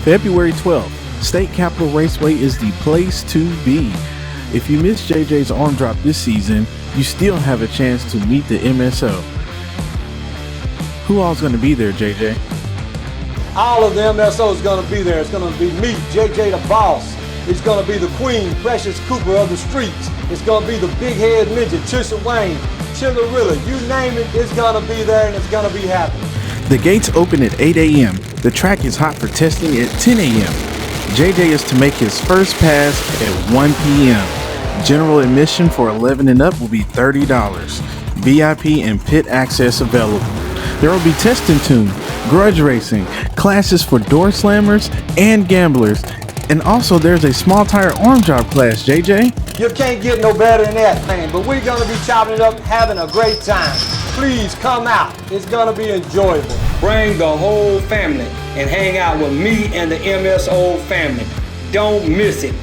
February 12th, State Capitol Raceway is the place to be. If you missed JJ's arm drop this season, you still have a chance to meet the MSO. Who all's going to be there, JJ? All of the MSOs going to be there. It's going to be me, JJ the Boss. It's going to be the Queen, Precious Cooper of the streets. It's going to be the Big Head Midget, Trisha Wayne, Chillerilla. You name it, it's going to be there and it's going to be happening. The gates open at 8 a.m. The track is hot for testing at 10 a.m. JJ is to make his first pass at 1 p.m. General admission for 11 and up will be $30. VIP and pit access available. There will be test and tune, grudge racing, classes for door slammers and gamblers, and also there's a small tire arm drop class, JJ. You can't get no better than that, man, but we're going to be chopping it up, having a great time. Please come out. It's going to be enjoyable. Bring the whole family and hang out with me and the MSO family. Don't miss it.